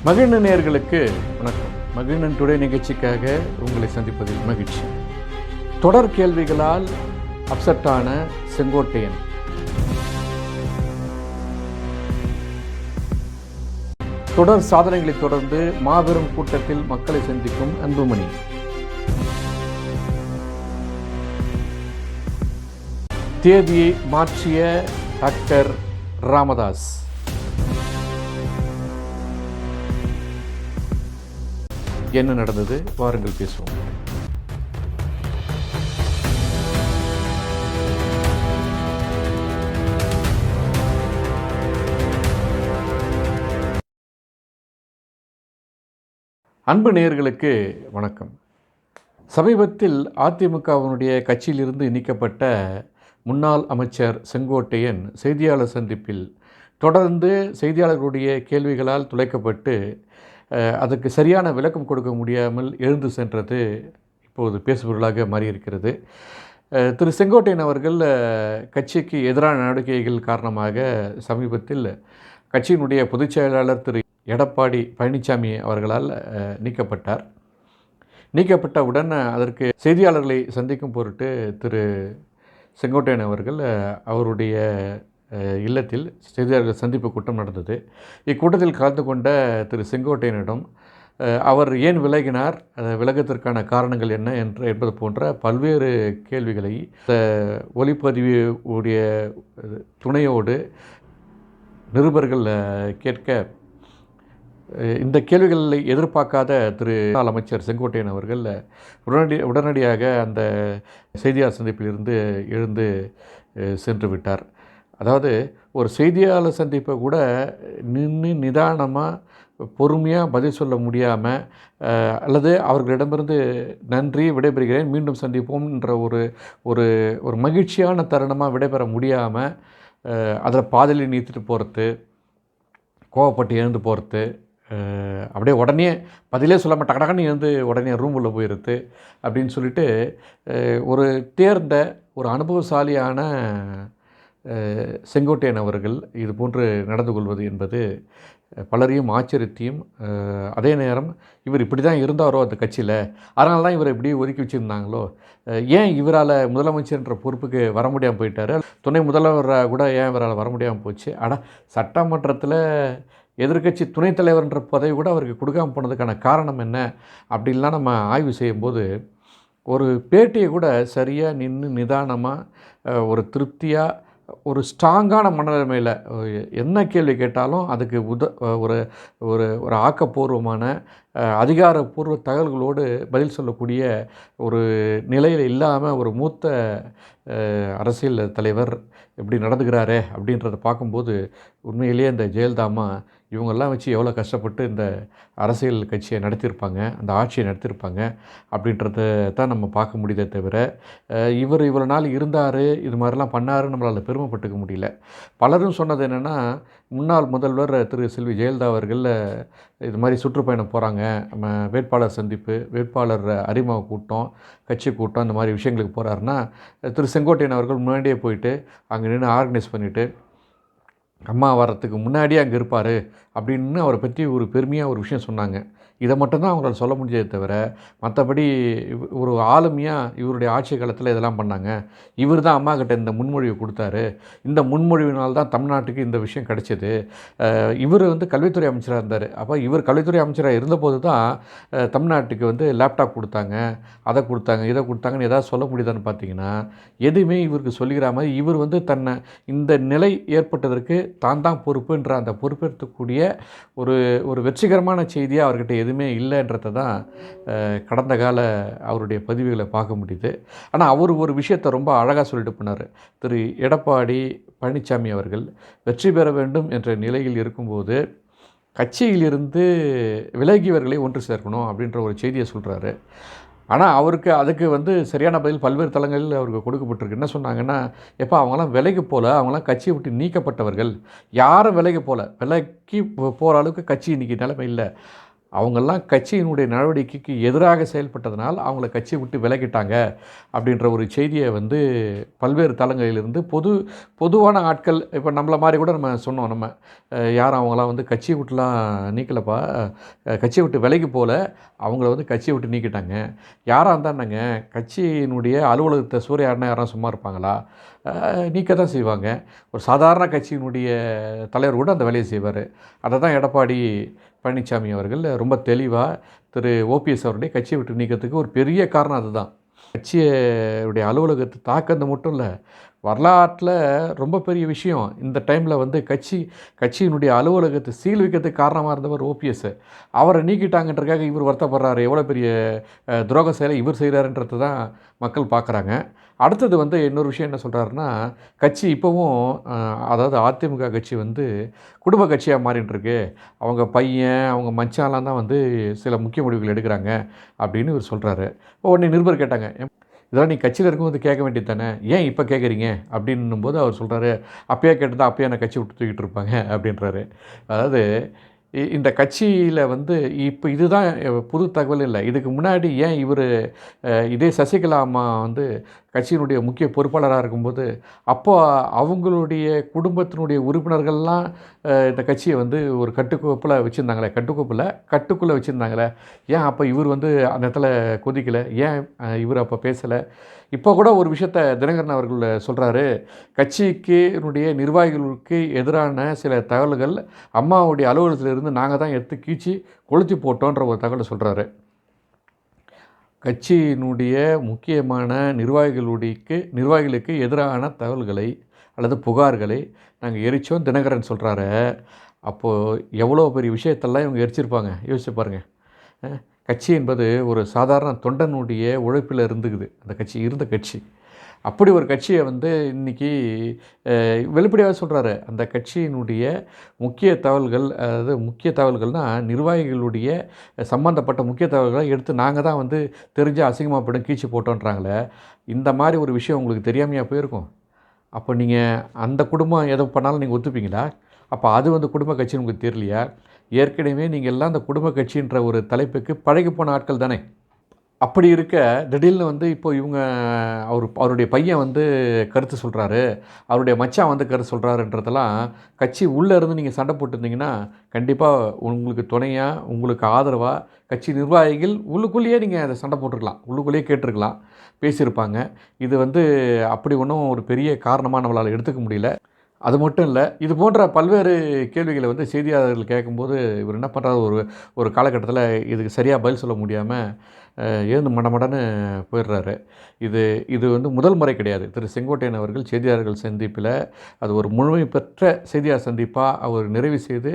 மகிழ்நன் நேயர்களுக்கு வணக்கம். மகிழ்நன் டுடே நிகழ்ச்சிக்காக உங்களை சந்திப்பதில் மகிழ்ச்சி. தொடர் கேள்விகளால் அப்செட்டான செங்கோட்டையன். தொடர் சாதனைகளை தொடர்ந்து மாபெரும் கூட்டத்தில் மக்களை சந்திக்கும் அன்புமணி. தேதியை மாற்றிய டாக்டர் ராமதாஸ். என்ன நடந்தது? வாருங்கள் பேசுவோம். அன்பு நேயர்களுக்கு வணக்கம். சமீபத்தில் அதிமுகவினுடைய கட்சியிலிருந்து நீக்கப்பட்ட முன்னாள் அமைச்சர் செங்கோட்டையன் செய்தியாளர் சந்திப்பில் தொடர்ந்து செய்தியாளர்களுடைய கேள்விகளால் துளைக்கப்பட்டு அதற்கு சரியான விளக்கம் கொடுக்க முடியாமல் எழுந்து சென்றது இப்போது பேசுபொருளாக மாறியிருக்கிறது. திரு செங்கோட்டையன் அவர்கள் கட்சிக்கு எதிரான நடவடிக்கைகள் காரணமாக சமீபத்தில் கட்சியினுடைய பொதுச் செயலாளர் திரு எடப்பாடி பழனிசாமி அவர்களால் நீக்கப்பட்டார். நீக்கப்பட்டவுடன் அதற்கு செய்தியாளர்களை சந்திக்கும் பொருட்டு திரு செங்கோட்டையன் அவர்கள் அவருடைய இல்லத்தில் செய்தியாளர்கள் சந்திப்பு கூட்டம் நடந்தது. இக்கூட்டத்தில் கலந்து கொண்ட திரு செங்கோட்டையனிடம் அவர் ஏன் விலகினார், விலகத்திற்கான காரணங்கள் என்ன என்பது போன்ற பல்வேறு கேள்விகளை ஒளிப்பதிவு உடைய துணையோடு நிருபர்கள் கேட்க, இந்த கேள்விகளை எதிர்பார்க்காத திரு அமைச்சர் செங்கோட்டையன் அவர்கள் உடனடியாக அந்த செய்தியாளர் சந்திப்பிலிருந்து எழுந்து சென்று விட்டார். அதாவது ஒரு செய்தியாளர் சந்திப்பை கூட நின்று நிதானமாக பொறுமையாக பதில் சொல்ல முடியாமல், அல்லது அவர்களிடமிருந்து நன்றி விடைபெறுகிறேன் மீண்டும் சந்திப்போம் என்ற ஒரு ஒரு ஒரு மகிழ்ச்சியான தருணமாக விடைபெற முடியாமல் அதில் பாதியில் நீத்துட்டு போகிறது, கோவப்பட்டு எழுந்து போகிறது, அப்படியே உடனே பதிலே சொல்லாமல் டக்கடக்கன்னு எழுந்து உடனே ரூமுள்ள போயிடுது அப்படின்னு சொல்லிட்டு ஒரு தேர்ந்த ஒரு அனுபவசாலியான செங்கோட்டையன் அவர்கள் இது போன்று நடந்து கொள்வது என்பது பலரையும் ஆச்சரியத்தையும், அதே நேரம் இவர் இப்படி தான் இருந்தாரோ அந்த கட்சியில், அதனால தான் இவரை இப்படி ஒதுக்கி வச்சுருந்தாங்களோ, ஏன் இவரால் முதலமைச்சர்ன்ற பொறுப்புக்கு வர முடியாமல் போயிட்டார், துணை முதல்வராக கூட ஏன் இவரால் வர முடியாமல் போச்சு, சட்டமன்றத்தில் எதிர்க்கட்சி துணைத் தலைவர்ன்ற பதவி கூட அவருக்கு கொடுக்காமல் போனதுக்கான காரணம் என்ன அப்படின்லாம் நம்ம ஆய்வு செய்யும்போது ஒரு பேட்டியை கூட சரியாக நின்று நிதானமாக ஒரு திருப்தியாக ஒரு ஸ்ட்ராங்கான மனநிலைமையில் என்ன கேள்வி கேட்டாலும் அதுக்கு ஒரு ஒரு ஒரு ஆக்கப்பூர்வமான அதிகாரப்பூர்வ தகவல்களோடு பதில் சொல்லக்கூடிய ஒரு நிலையில் இல்லாமல் ஒரு மூத்த அரசியல் தலைவர் எப்படி நடந்துக்கிறாரே அப்படின்றத பார்க்கும்போது உண்மையிலேயே இந்த ஜெயலலிதாம்மா இவங்கெல்லாம் வச்சு எவ்வளோ கஷ்டப்பட்டு இந்த அரசியல் கட்சியை நடத்தியிருப்பாங்க, அந்த ஆட்சியை நடத்தியிருப்பாங்க அப்படின்றத தான் நம்ம பார்க்க முடியுதே தவிர, இவர் இவ்வளோ நாள் இருந்தார், இது மாதிரிலாம் பண்ணாருன்னு நம்மளால் பெருமைப்பட்டுக்க முடியல. பலரும் சொன்னது என்னென்னா, முன்னாள் முதல்வர் திரு செல்வி ஜெயலலிதா அவர்கள் இது மாதிரி சுற்றுப்பயணம் போகிறாங்க, நம்ம வேட்பாளர் சந்திப்பு, வேட்பாளர் அறிமுக கூட்டம், கட்சி கூட்டம், இந்த மாதிரி விஷயங்களுக்கு போகிறாருன்னா திரு செங்கோட்டையன் அவர்கள் முன்னாடியே போயிட்டு அங்கே நின்று ஆர்கனைஸ் பண்ணிவிட்டு அம்மா வர்றதுக்கு முன்னாடியே அங்கே இருப்பார் அப்படின்னு அவரை பற்றி ஒரு பெருமையாக ஒரு விஷயம் சொன்னாங்க. இதை மட்டும்தான் அவங்களால சொல்ல முடிஞ்சதே தவிர, மற்றபடி ஒரு ஆளுமையாக இவருடைய ஆட்சி காலத்தில் இதெல்லாம் பண்ணாங்க, இவர் தான் அம்மா கிட்ட இந்த முன்மொழிவை கொடுத்தாரு, இந்த முன்மொழிவினால் தான் தமிழ்நாட்டுக்கு இந்த விஷயம் கிடைச்சிது, இவர் கல்வித்துறை அமைச்சராக இருந்தார், அப்போ இவர் கல்வித்துறை அமைச்சராக இருந்தபோது தான் தமிழ்நாட்டுக்கு லேப்டாப் கொடுத்தாங்க, அதை கொடுத்தாங்க, இதை கொடுத்தாங்கன்னு ஏதாவது சொல்ல முடியுதான்னு பார்த்தீங்கன்னா எதுவுமே இவருக்கு சொல்லிக்கிற மாதிரி இவர் தன்னை இந்த நிலை ஏற்பட்டதற்கு தான் தான் பொறுப்புன்ற அந்த பொறுப்பேற்கக்கூடிய ஒரு ஒரு வெற்றிகரமான செய்தியாக அவர்கிட்ட எதுவுமே இல்லைன்றதை தான் கடந்த கால அவருடைய பதிவுகளை பார்க்க முடியுது. ஆனால் அவர் ஒரு விஷயத்தை ரொம்ப அழகாக சொல்லிட்டு போனார். திரு எடப்பாடி பழனிசாமி அவர்கள் வெற்றி பெற வேண்டும் என்ற நிலையில் இருக்கும்போது கட்சியிலிருந்து விலகியவர்களை ஒன்று சேர்க்கணும் அப்படின்ற ஒரு செய்தியை சொல்கிறாரு. ஆனால் அவருக்கு அதுக்கு சரியான பதில் பல்வேறு தளங்களில் அவருக்கு கொடுக்கப்பட்டிருக்கு. என்ன சொன்னாங்கன்னா, எப்போ அவங்களாம் விலைக்கு போகல, அவங்களாம் கட்சியை விட்டு நீக்கப்பட்டவர்கள், யாரும் விலைக்கு போகல, விலைக்கு போகிற அளவுக்கு கட்சி இன்றைக்கி நிலைமை இல்லை, அவங்கெல்லாம் கட்சியினுடைய நடவடிக்கைக்கு எதிராக செயல்பட்டதனால் அவங்கள கட்சியை விட்டு விலகிட்டாங்க அப்படின்ற ஒரு செய்தியை வந்து பல்வேறு தளங்களிலிருந்து பொதுவான ஆட்கள், இப்போ நம்மளை மாதிரி கூட நம்ம சொன்னோம், நம்ம யாரும் அவங்களாம் வந்து கட்சியை விட்டுலாம் நீக்கலப்பா, கட்சியை விட்டு விலகி போல, அவங்கள வந்து கட்சியை விட்டு நீக்கிட்டாங்க. யாராக இருந்தாங்க கட்சியினுடைய அலுவலகத்தை சூறையாடினா யாரும் சும்மா இருப்பாங்களா? நீக்க தான் செய்வாங்க. ஒரு சாதாரண கட்சியினுடைய தலைவர் கூட அந்த வேலையை செய்வார். அதை தான் எடப்பாடி பழனிசாமி அவர்கள் ரொம்ப தெளிவாக திரு ஓபிஎஸ் அவருடைய கட்சியை விட்டு நீக்கிறதுக்கு ஒரு பெரிய காரணம் அதுதான். கட்சியுடைய அலுவலகத்தை தாக்கந்து மட்டும் இல்லை, வரலாற்றில் ரொம்ப பெரிய விஷயம். இந்த டைமில் வந்து கட்சியினுடைய அலுவலகத்தை சீல் வைக்கிறதுக்கு காரணமாக இருந்தவர் ஓபிஎஸ். அவரை நீக்கிட்டாங்கன்றக்காக இவர் வருத்தப்படுறாரு. எவ்வளோ பெரிய துரோக செயலை இவர் செய்கிறாருன்றது தான் மக்கள் பார்க்குறாங்க. அடுத்தது வந்து இன்னொரு விஷயம் என்ன சொல்கிறாருன்னா, கட்சி இப்போவும் அதாவது அதிமுக கட்சி வந்து குடும்ப கட்சியாக மாறிட்டுருக்கு. அவங்க பையன், அவங்க மச்சான்லாம் தான் வந்து சில முக்கிய முடிவுகள் எடுக்கிறாங்க அப்படின்னு இவர் சொல்கிறாரு. உடனே நிருபர் கேட்டாங்க, இதெல்லாம் நீ கட்சியில் இருக்கும்போது கேட்க வேண்டியது தானே, ஏன் இப்போ கேட்குறீங்க அப்படின்னும்போது அவர் சொல்கிறாரு, அப்பயே கேட்டுதான் அப்பயே நான் கட்சி விட்டு தூக்கிட்டு இருப்பாங்க அப்படின்றாரு. அதாவது இந்த கட்சியில் வந்து இப்போ இதுதான் புது தகவல் இல்லை. இதுக்கு முன்னாடி ஏன் இவர் இதே சசிகலா அம்மா வந்து கட்சியினுடைய முக்கிய பொறுப்பாளராக இருக்கும்போது அப்போ அவங்களுடைய குடும்பத்தினுடைய உறுப்பினர்கள்லாம் இந்த கட்சியை வந்து ஒரு கட்டுக்கோப்பில் வச்சுருந்தாங்களே, கட்டுக்குள்ளே வச்சுருந்தாங்களே, ஏன் அப்போ இவர் வந்து அந்த இடத்துல கொதிக்கலை, ஏன் இவர் அப்போ பேசலை? இப்போ கூட ஒரு விஷயத்த தினகரன் அவர்கள் சொல்கிறாரு, கட்சிக்கு நிர்வாகிகளுக்கு எதிரான சில தகவல்கள் அம்மாவுடைய அலுவலகத்திலிருந்து நாங்கள் தான் எடுத்து கீழ்ச்சி கொளுத்தி போட்டோன்ற ஒரு தகவலை சொல்கிறாரு. கட்சியினுடைய முக்கியமான நிர்வாகிகளுக்கு எதிரான தகவல்களை அல்லது புகார்களை நாங்கள் எரித்தோம் தினகரன் சொல்கிறாரு. அப்போது எவ்வளோ பெரிய விஷயத்தெல்லாம் இவங்க எரிச்சிருப்பாங்க, யோசிச்சு பாருங்கள். கட்சி என்பது ஒரு சாதாரண தொண்டனுடைய உழைப்பில் இருந்துக்குது அந்த கட்சி, இருந்த கட்சி. அப்படி ஒரு கட்சியை வந்து இன்றைக்கி வெளிப்படையாக சொல்கிறாரு. அந்த கட்சியினுடைய முக்கிய தகவல்கள், அதாவது முக்கிய தகவல்கள்னால் நிர்வாகிகளுடைய சம்மந்தப்பட்ட முக்கிய தகவல்களை எடுத்து நாங்கள் தான் வந்து தெரிஞ்ச அசிங்கமாக போய்டும் கீழ்ச்சி போட்டோன்றாங்களே, இந்த மாதிரி ஒரு விஷயம் உங்களுக்கு தெரியாமையா போயிருக்கும்? அப்போ நீங்கள் அந்த குடும்பம் எதை பண்ணாலும் நீங்கள் ஒத்துப்பீங்களா? அப்போ அது வந்து குடும்ப கட்சின்னு உங்களுக்கு தெரியலையா? ஏற்கனவே நீங்கள் எல்லாம் அந்த குடும்ப கட்சின்ற ஒரு தலைப்புக்கு பழகி போன ஆட்கள் தானே. அப்படி இருக்க திடீர்னு வந்து இப்போ இவங்க அவருடைய பையன் வந்து கருத்து சொல்கிறாரு, அவருடைய மச்சான் வந்து கருத்து சொல்கிறாருன்றதெல்லாம் கட்சி உள்ளே இருந்து நீங்கள் சண்டை போட்டுருந்தீங்கன்னா கண்டிப்பாக உங்களுக்கு துணையாக, உங்களுக்கு ஆதரவாக கட்சி நிர்வாகிகள் உள்ளுக்குள்ளேயே நீங்கள் அதை சண்டை போட்டிருக்கலாம், உள்ளுக்குள்ளேயே கேட்டிருக்கலாம், பேசியிருப்பாங்க. இது வந்து அப்படி ஒன்றும் ஒரு பெரிய காரணமாக நம்மளால் எடுத்துக்க முடியல. அது மட்டும் இல்லை, இது போன்ற பல்வேறு கேள்விகளை வந்து செய்தியாளர்கள் கேட்கும்போது இவர் என்ன பண்ணுறாரு, ஒரு காலகட்டத்தில் இதுக்கு சரியாக பதில் சொல்ல முடியாமல் எழுந்து மடமடன்னு போயிடுறாரு. இது வந்து முதல் முறை கிடையாது. திரு செங்கோட்டையன் அவர்கள் செய்தியாளர்கள் சந்திப்பில் அது ஒரு முழுமை பெற்ற செய்தியாளர் சந்திப்பாக அவர் நிறைவு செய்து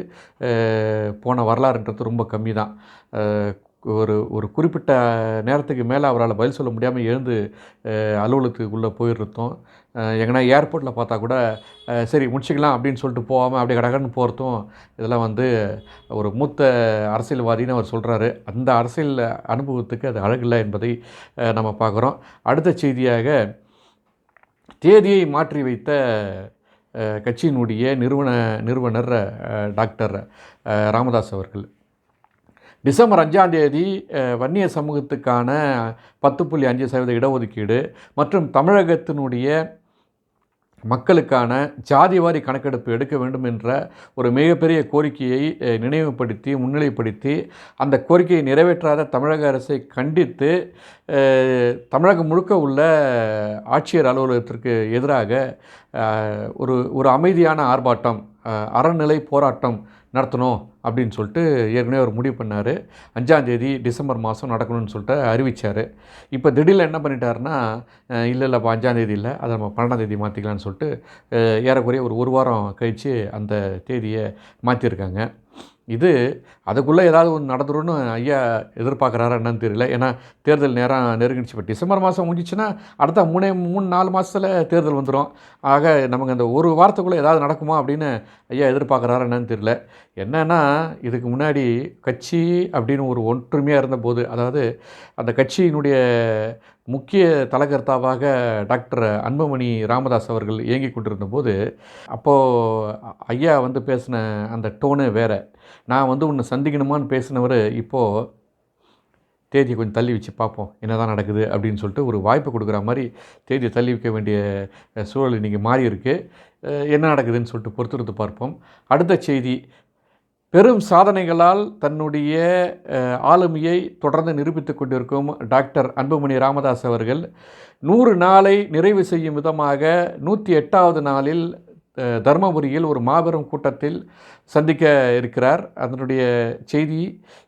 போன வரலாறுன்றது ரொம்ப கம்மி தான். ஒரு குறிப்பிட்ட நேரத்துக்கு மேலே அவரால் பதில் சொல்ல முடியாமல் எழுந்து அலுவலகத்துக்குள்ளே போயிடுறதும், எங்கன்னா ஏர்போர்ட்டில் பார்த்தா கூட சரி முடிச்சுக்கலாம் அப்படின்னு சொல்லிட்டு போகாமல் அப்படியே கடகடன்னு போகிறதும், இதெல்லாம் வந்து ஒரு மூத்த அரசியல்வாதின்னு அவர் சொல்கிறாரு. அந்த அரசியல் அனுபவத்துக்கு அது அழகில்லை என்பதை நம்ம பார்க்குறோம். அடுத்த செய்தியாக தேதியை மாற்றி வைத்த கட்சியினுடைய நிறுவனர் டாக்டர் ராமதாஸ் அவர்கள் டிசம்பர் 5ஆம் தேதி வன்னிய சமூகத்துக்கான 10.5% இடஒதுக்கீடு மற்றும் தமிழகத்தினுடைய மக்களுக்கான ஜாதிவாரி கணக்கெடுப்பு எடுக்க வேண்டும் என்ற ஒரு மிகப்பெரிய கோரிக்கையை நினைவுபடுத்தி முன்னிலைப்படுத்தி அந்த கோரிக்கையை நிறைவேற்றாத தமிழக அரசை கண்டித்து தமிழகம் முழுக்க உள்ள ஆட்சியர் அலுவலகத்திற்கு எதிராக ஒரு அமைதியான ஆர்ப்பாட்டம், அறநிலை போராட்டம் நடத்தணும் அப்படின்னு சொல்லிட்டு ஏற்கனவே அவர் முடிவு பண்ணார். 5ஆம் தேதி டிசம்பர் மாதம் நடக்கணும்னு சொல்லிட்டு அறிவித்தார். இப்போ திடீர்னு என்ன பண்ணிட்டாருன்னா, இல்லைப்பா 5ஆம் தேதி இல்லை, அதை நம்ம 12ஆம் தேதி மாற்றிக்கலான்னு சொல்லிட்டு ஏறக்குறைய ஒரு வாரம் கழித்து அந்த தேதியை மாற்றிருக்காங்க. இது அதுக்குள்ளே ஏதாவது ஒன்று நடந்துரும்னு ஐயா எதிர்பார்க்குறாரா என்னன்னு தெரியல. ஏன்னா தேர்தல் நேரம் நெருங்கிடுச்சு. இப்போ டிசம்பர் மாதம் முடிஞ்சிச்சுன்னா அடுத்த 3-4 மாதத்தில் தேர்தல் வந்துடும். ஆக நமக்கு அந்த ஒரு வாரத்துக்குள்ளே ஏதாவது நடக்குமா அப்படின்னு ஐயா எதிர்பார்க்குறாரா என்னன்னு தெரியல. என்னன்னா, இதுக்கு முன்னாடி கட்சி அப்படின்னு ஒரு ஒற்றுமையாக இருந்தபோது, அதாவது அந்த கட்சியினுடைய முக்கிய தலகர்த்தாவாக டாக்டர் அன்புமணி ராமதாஸ் அவர்கள் இயங்கி கொண்டிருந்தபோது, அப்போது ஐயா வந்து பேசின அந்த டோனு வேறு. நான் வந்து உன்னை சந்திக்கணுமான்னு பேசினவர் இப்போது தேதியை கொஞ்சம் தள்ளி வச்சு பார்ப்போம் என்ன தான் நடக்குது அப்படின்னு சொல்லிட்டு ஒரு வாய்ப்பு கொடுக்குற மாதிரி தேதியை தள்ளி வைக்க வேண்டிய சூழல் இன்றைக்கி மாறி இருக்குது. என்ன நடக்குதுன்னு சொல்லிட்டு பொறுத்திருந்து பார்ப்போம். அடுத்த செய்தி, பெரும் சாதனைகளால் தன்னுடைய ஆளுமையை தொடர்ந்து நிரூபித்து கொண்டிருக்கும் டாக்டர் அன்புமணி ராமதாஸ் அவர்கள் 100 நாளை நிறைவு செய்யும் விதமாக 108வது நாளில் தர்மபுரியில் ஒரு மாபெரும் கூட்டத்தில் சந்திக்க இருக்கிறார். அதனுடைய செய்தி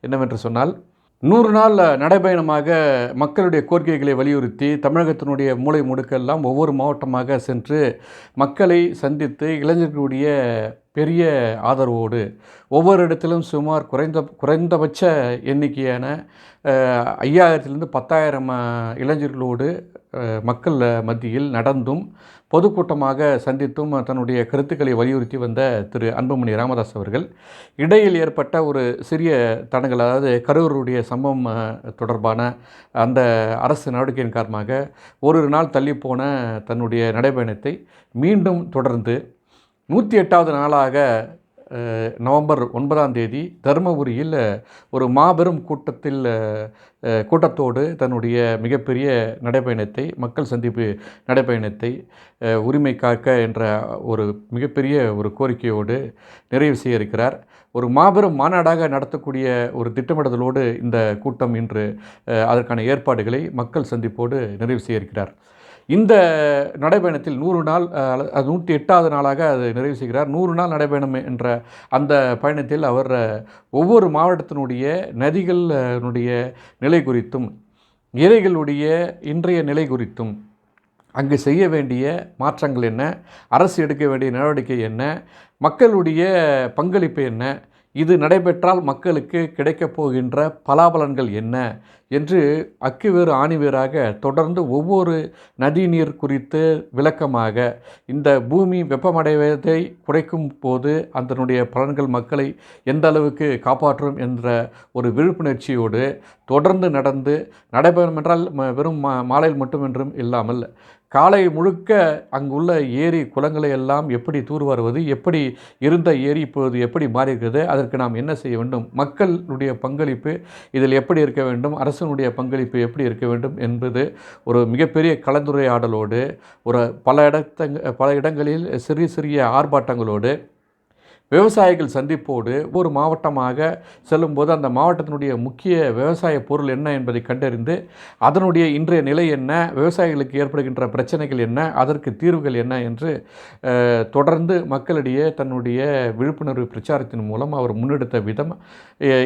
என்னவென்று சொன்னால், 100 நாள் நடைபயணமாக மக்களுடைய கோரிக்கைகளை வலியுறுத்தி தமிழகத்தினுடைய மூலை முடுக்கெல்லாம் ஒவ்வொரு மாவட்டமாக சென்று மக்களை சந்தித்து இளைஞர்களுடைய பெரிய ஆதரவோடு ஒவ்வொரு இடத்திலும் சுமார் குறைந்தபட்ச எண்ணிக்கையான 5000லேருந்து 10,000 இளைஞர்களோடு மக்கள் மத்தியில் நடந்தும் பொதுக்கூட்டமாக சந்தித்தும் தன்னுடைய கருத்துக்களை வலியுறுத்தி வந்த திரு அன்புமணி ராமதாஸ் அவர்கள் இடையில் ஏற்பட்ட ஒரு சிறிய தடங்கள், அதாவது கரூருடைய சம்பவம் தொடர்பான அந்த அரசு நடவடிக்கையின் காரணமாக ஒரு நாள் தள்ளிப்போன தன்னுடைய நடைபயணத்தை மீண்டும் தொடர்ந்து 108வது நாளாக நவம்பர் 9ஆம் தேதி தருமபுரியில் ஒரு மாபெரும் கூட்டத்தோடு தன்னுடைய மிகப்பெரிய நடைபயணத்தை, மக்கள் சந்திப்பு நடைபயணத்தை உரிமை காக்க என்ற ஒரு மிகப்பெரிய ஒரு கோரிக்கையோடு நிறைவு செய்ய இருக்கிறார். ஒரு மாபெரும் மாநாடாக நடத்தக்கூடிய ஒரு திட்டமிடுதலோடு இந்த கூட்டம் இன்று அதற்கான ஏற்பாடுகளை மக்கள் சந்திப்போடு நிறைவு செய்ய இருக்கிறார். இந்த நடைபயணத்தில் 100 நாள், 108வது நாளாக அது நிறைவு செய்கிறார். 100 நாள் நடைபயணம் என்ற அந்த பயணத்தில் அவர் ஒவ்வொரு மாவட்டத்தினுடைய நதிகளுடைய நிலை குறித்தும் ஏரிகளுடைய இன்றைய நிலை குறித்தும் அங்கு செய்ய வேண்டிய மாற்றங்கள் என்ன, அரசு எடுக்க வேண்டிய நடவடிக்கை என்ன, மக்களுடைய பங்களிப்பு என்ன, இது நடைபெற்றால் மக்களுக்கு கிடைக்கப் போகின்ற பலாபலன்கள் என்ன என்று அக்குவேறு ஆணிவேராக தொடர்ந்து ஒவ்வொரு நதிநீர் குறித்து விளக்கமாக, இந்த பூமி வெப்பமடைவதை குறைக்கும் போது அதனுடைய பலன்கள் மக்களை எந்த அளவுக்கு காப்பாற்றும் என்ற ஒரு விழிப்புணர்ச்சியோடு தொடர்ந்து நடந்து நடைபெறும் என்றால் வெறும் மாலையில் மட்டுமென்றும் இல்லாமல் காலை முழுக்க அங்குள்ள ஏரி குளங்களை எல்லாம் எப்படி தூர்வாருவது, எப்படி இருந்த ஏரி இப்போது எப்படி மாறியிருக்கிறது, அதற்கு நாம் என்ன செய்ய வேண்டும், மக்களுடைய பங்களிப்பு இதில் எப்படி இருக்க வேண்டும், அரசனுடைய பங்களிப்பு எப்படி இருக்க வேண்டும் என்பது ஒரு மிகப்பெரிய கலந்துரையாடலோடு ஒரு பல இடங்களில் சிறிய சிறிய ஆர்ப்பாட்டங்களோடு விவசாயிகள் சந்திப்போடு ஒரு மாவட்டமாக செல்லும்போது அந்த மாவட்டத்தினுடைய முக்கிய விவசாய பொருள் என்ன என்பதை கண்டறிந்து அதனுடைய இன்றைய நிலை என்ன, விவசாயிகளுக்கு ஏற்படுகின்ற பிரச்சனைகள் என்ன, அதற்கு தீர்வுகள் என்ன என்று தொடர்ந்து மக்களிடையே தன்னுடைய விழிப்புணர்வு பிரச்சாரத்தின் மூலம் அவர் முன்னெடுத்த விதம்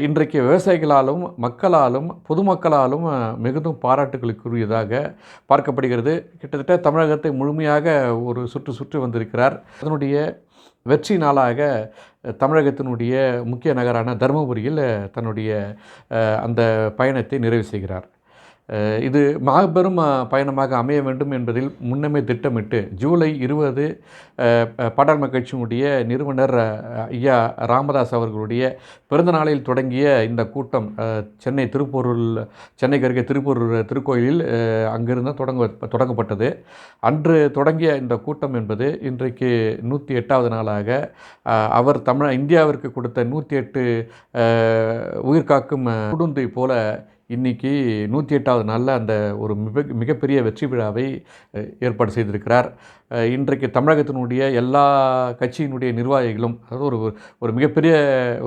இன்றைக்கு விவசாயிகளாலும் மக்களாலும் பொதுமக்களாலும் மிகுந்தும் பாராட்டுகளுக்குரியதாக பார்க்கப்படுகிறது. கிட்டத்தட்ட தமிழகத்தை முழுமையாக ஒரு சுற்றி வந்திருக்கிறார். அதனுடைய வெற்றி நாளாக தமிழகத்தினுடைய முக்கிய நகரான தருமபுரியில் தன்னுடைய அந்த பயணத்தை நிறைவு செய்கிறார். இது மாபெரும் பயணமாக அமைய வேண்டும் என்பதில் முன்னமே திட்டமிட்டு ஜூலை 20 பாட்டாளி கட்சியினுடைய நிறுவனர் ஐயா ராமதாஸ் அவர்களுடைய பிறந்த நாளில் தொடங்கிய இந்த கூட்டம் சென்னைக்கு அருகே திருப்பூர் திருக்கோயிலில் அங்கிருந்து தொடங்கப்பட்டது. அன்று தொடங்கிய இந்த கூட்டம் என்பது இன்றைக்கு 108வது நாளாக அவர் இந்தியாவிற்கு கொடுத்த 108 உயிர்காக்கும் குடுந்தை போல இன்றைக்கி 108வது நாளில் அந்த ஒரு மிகப்பெரிய வெற்றி விழாவை ஏற்பாடு செய்திருக்கிறார். இன்றைக்கு தமிழகத்தினுடைய எல்லா கட்சியினுடைய நிர்வாகிகளும், அதாவது ஒரு மிகப்பெரிய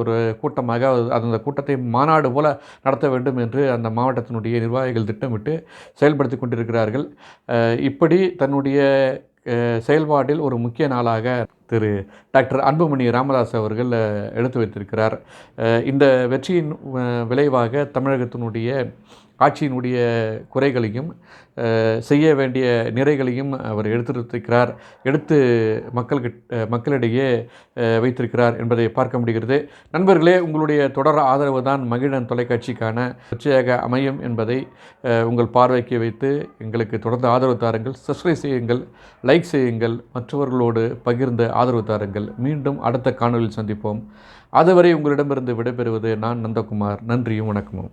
ஒரு கூட்டமாக அந்த கூட்டத்தை மாநாடு போல நடத்த வேண்டும் என்று அந்த மாவட்டத்தினுடைய நிர்வாகிகள் திட்டமிட்டு செயல்படுத்தி கொண்டிருக்கிறார்கள். இப்படி தன்னுடைய செயல்பாட்டில் ஒரு முக்கிய நாளாக திரு டாக்டர் அன்புமணி ராமதாஸ் அவர்கள் எடுத்து வைத்திருக்கிறார். இந்த வெற்றியின் விளைவாக தமிழகத்தினுடைய ஆட்சியினுடைய குறைகளையும் செய்ய வேண்டிய நிறைகளையும் அவர் எடுத்து மக்களிடையே வைத்திருக்கிறார் என்பதை பார்க்க முடிகிறது. நண்பர்களே, உங்களுடைய தொடர் ஆதரவு தான் மகிழன் தொலைக்காட்சிக்கான வெற்றியாக அமையும் என்பதை உங்கள் பார்வைக்கு வைத்து எங்களுக்கு தொடர்ந்து ஆதரவு தாருங்கள். சப்ஸ்கிரைப் செய்யுங்கள், லைக் செய்யுங்கள், மற்றவர்களோடு பகிர்ந்து ஆதரவு தாருங்கள். மீண்டும் அடுத்த காணொலியில் சந்திப்போம். அதுவரை உங்களிடமிருந்து விடைபெறுவது நான் நந்தகுமார். நன்றியும் வணக்கமும்.